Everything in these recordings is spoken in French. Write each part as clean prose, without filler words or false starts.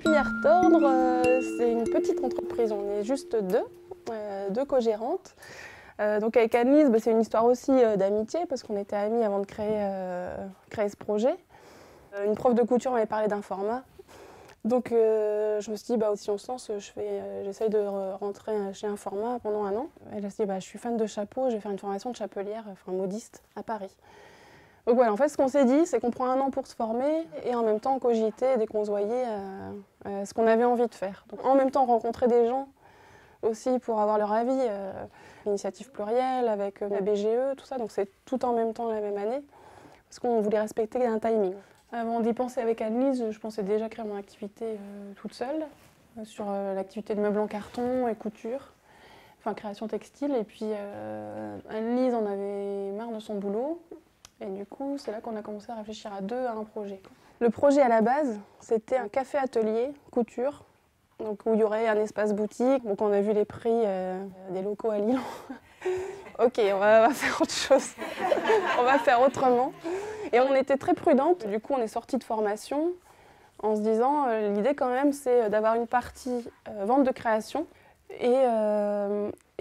Pépinière Tordre, c'est une petite entreprise, on est juste deux co-gérantes. Donc avec Anne-Lise, c'est une histoire aussi d'amitié parce qu'on était amies avant de créer ce projet. Une prof de couture m'avait parlé d'un format. Donc je me suis dit, si on se lance, j'essaye de rentrer chez un format pendant 1 an. Elle s'est dit, je suis fan de chapeaux, je vais faire une formation de chapelière, modiste, à Paris. Donc voilà, en fait, ce qu'on s'est dit, c'est qu'on prend 1 an pour se former et en même temps cogiter dès qu'on se voyait ce qu'on avait envie de faire. Donc en même temps, rencontrer des gens aussi pour avoir leur avis. Initiative plurielle avec la BGE, tout ça, donc c'est tout en même temps la même année, parce qu'on voulait respecter un timing. Avant d'y penser avec Anne-Lise, je pensais déjà créer mon activité toute seule, sur l'activité de meubles en carton et couture, enfin création textile, et puis Anne-Lise en avait marre de son boulot, et du coup c'est là qu'on a commencé à réfléchir à deux à un projet. Le projet à la base, c'était un café-atelier couture, donc où il y aurait un espace boutique. Donc on a vu les prix des locaux à Lyon. Ok, on va faire autre chose. On va faire autrement. Et on était très prudentes. Du coup, on est sorti de formation en se disant l'idée quand même, c'est d'avoir une partie vente de création et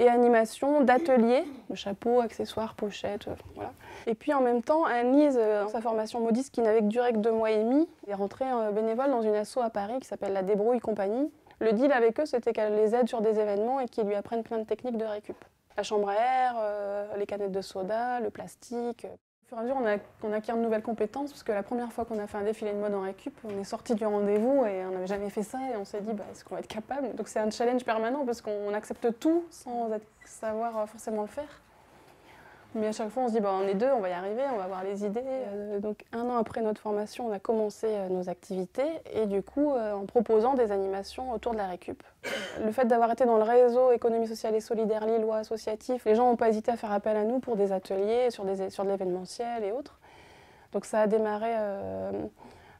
animation d'ateliers, chapeaux, accessoires, pochettes, voilà. Et puis en même temps, Anne-Lise, dans sa formation modiste qui n'avait que duré que 2 mois et demi, est rentrée bénévole dans une asso à Paris qui s'appelle la Débrouille Compagnie. Le deal avec eux, c'était qu'elle les aide sur des événements et qu'ils lui apprennent plein de techniques de récup. La chambre à air, les canettes de soda, le plastique. Au fur et à mesure, on acquiert de nouvelles compétences parce que la première fois qu'on a fait un défilé de mode en récup, on est sorti du rendez-vous et on n'avait jamais fait ça et on s'est dit est-ce qu'on va être capable? Donc c'est un challenge permanent parce qu'on accepte tout sans savoir forcément le faire. Mais à chaque fois, on se dit on est deux, on va y arriver, on va avoir les idées. Donc 1 an après notre formation, on a commencé nos activités et du coup, en proposant des animations autour de la récup. Le fait d'avoir été dans le réseau économie sociale et solidaire lillois associatif, les gens n'ont pas hésité à faire appel à nous pour des ateliers sur de l'événementiel et autres. Donc ça a démarré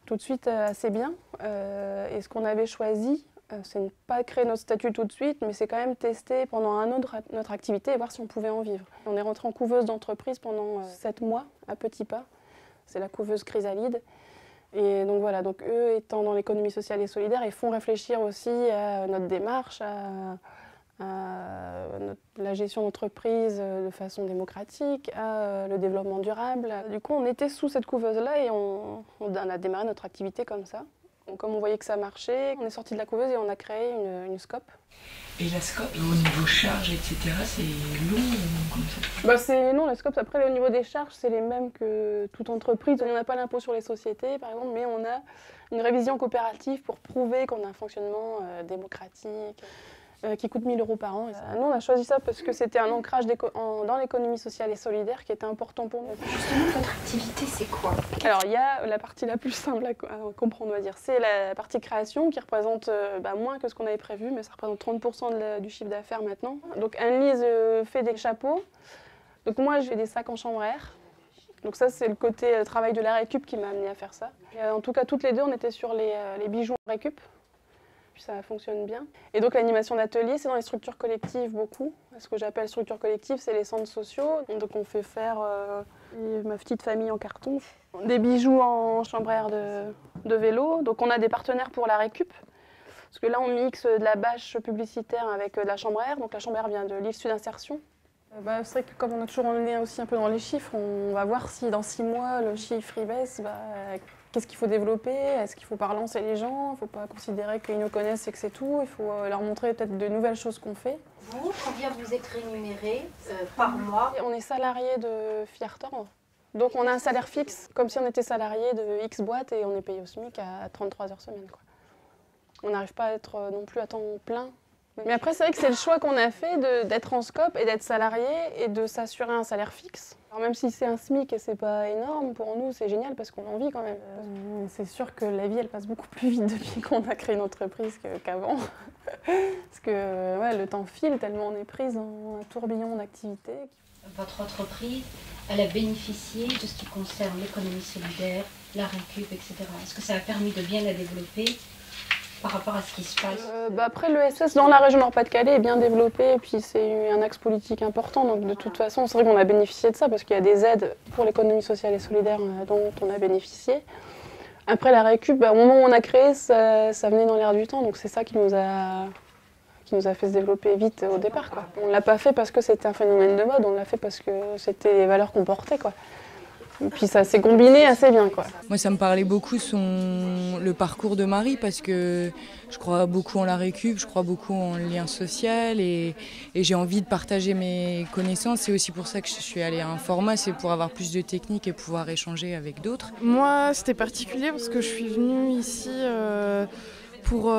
tout de suite assez bien. Et ce qu'on avait choisi, c'est ne pas créer notre statut tout de suite, mais c'est quand même tester pendant 1 an notre activité et voir si on pouvait en vivre. On est rentré en couveuse d'entreprise pendant 7 mois, à petits pas. C'est la couveuse Chrysalide. Et donc voilà, donc eux étant dans l'économie sociale et solidaire, ils font réfléchir aussi à notre démarche, à la gestion d'entreprise de façon démocratique, à le développement durable. Du coup, on était sous cette couveuse-là et on a démarré notre activité comme ça. Donc, comme on voyait que ça marchait, on est sorti de la couveuse et on a créé une scope. Et la scope, au niveau charges, etc., c'est long ou comme ça? Non, la scope, après, au niveau des charges, c'est les mêmes que toute entreprise. On n'a pas l'impôt sur les sociétés, par exemple, mais on a une révision coopérative pour prouver qu'on a un fonctionnement démocratique qui coûte 1 000 € par an. Nous, on a choisi ça parce que c'était un ancrage dans l'économie sociale et solidaire qui était important pour nous. Justement, votre activité, c'est quoi? Alors, il y a la partie la plus simple à comprendre, on va dire. C'est la partie création qui représente moins que ce qu'on avait prévu, mais ça représente 30% du chiffre d'affaires maintenant. Donc, Anne-Lise fait des chapeaux. Donc, moi, je fais des sacs en chambre à air. Donc ça, c'est le côté travail de la récup qui m'a amené à faire ça. En tout cas, toutes les deux, on était sur les bijoux en récup. Puis ça fonctionne bien. Et donc l'animation d'atelier, c'est dans les structures collectives beaucoup. Ce que j'appelle structures collectives, c'est les centres sociaux. Donc on fait faire ma petite famille en carton, des bijoux en chambre à air de vélo. Donc on a des partenaires pour la récup. Parce que là, on mixe de la bâche publicitaire avec de la chambre à air. Donc la chambre à air vient de l'île Sud Insertion. C'est vrai que comme on a toujours emmené aussi un peu dans les chiffres, on va voir si dans 6 mois, le chiffre y baisse. Qu'est-ce qu'il faut développer? Est-ce qu'il faut pas relancer les gens? Il ne faut pas considérer qu'ils nous connaissent et que c'est tout. Il faut leur montrer peut-être de nouvelles choses qu'on fait. Vous, combien vous êtes rémunéré par mois? On est salarié de Filière Tordre. Donc on a un salaire fixe, comme si on était salarié de X boîte et on est payé au SMIC à 33 heures semaine, quoi. On n'arrive pas à être non plus à temps plein. Mais après, c'est vrai que c'est le choix qu'on a fait d'être en scope et d'être salarié et de s'assurer un salaire fixe. Alors même si c'est un SMIC et c'est pas énorme, pour nous c'est génial parce qu'on en vit quand même. C'est sûr que la vie elle passe beaucoup plus vite depuis qu'on a créé une entreprise qu'avant. Parce que le temps file tellement on est prise dans un tourbillon d'activités. Votre entreprise, elle a bénéficié de ce qui concerne l'économie solidaire, la récup, etc. Est-ce que ça a permis de bien la développer par rapport à ce qui se passe? Après, l'ESS dans la région Nord-Pas-de-Calais est bien développé et puis c'est un axe politique important. Donc de toute façon, c'est vrai qu'on a bénéficié de ça parce qu'il y a des aides pour l'économie sociale et solidaire dont on a bénéficié. Après la récup, au moment où on a créé, ça venait dans l'air du temps, donc c'est ça qui nous a fait se développer vite au départ, quoi. On ne l'a pas fait parce que c'était un phénomène de mode, on l'a fait parce que c'était les valeurs qu'on portait, quoi. Et puis ça s'est combiné assez bien, quoi. Moi, ça me parlait beaucoup le parcours de Marie parce que je crois beaucoup en la récup, je crois beaucoup en lien social et j'ai envie de partager mes connaissances. C'est aussi pour ça que je suis allée à un format, c'est pour avoir plus de techniques et pouvoir échanger avec d'autres. Moi, c'était particulier parce que je suis venue ici pour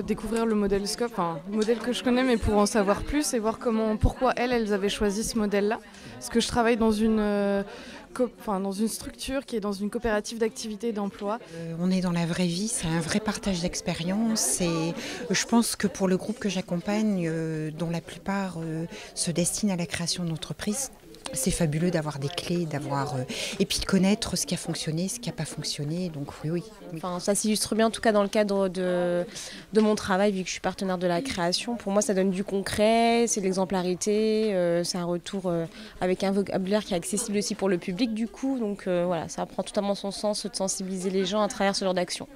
découvrir le modèle Scope, enfin, le modèle que je connais, mais pour en savoir plus et voir pourquoi elles avaient choisi ce modèle-là. Parce que je travaille dans une structure qui est dans une coopérative d'activité et d'emploi. On est dans la vraie vie, c'est un vrai partage d'expérience et je pense que pour le groupe que j'accompagne, dont la plupart se destinent à la création d'entreprises, c'est fabuleux d'avoir des clés, et puis de connaître ce qui a fonctionné, ce qui n'a pas fonctionné. Donc oui. Enfin, ça s'illustre bien en tout cas dans le cadre de mon travail, vu que je suis partenaire de la création. Pour moi, ça donne du concret, c'est de l'exemplarité, c'est un retour avec un vocabulaire qui est accessible aussi pour le public du coup. Donc voilà, ça prend totalement son sens de sensibiliser les gens à travers ce genre d'action.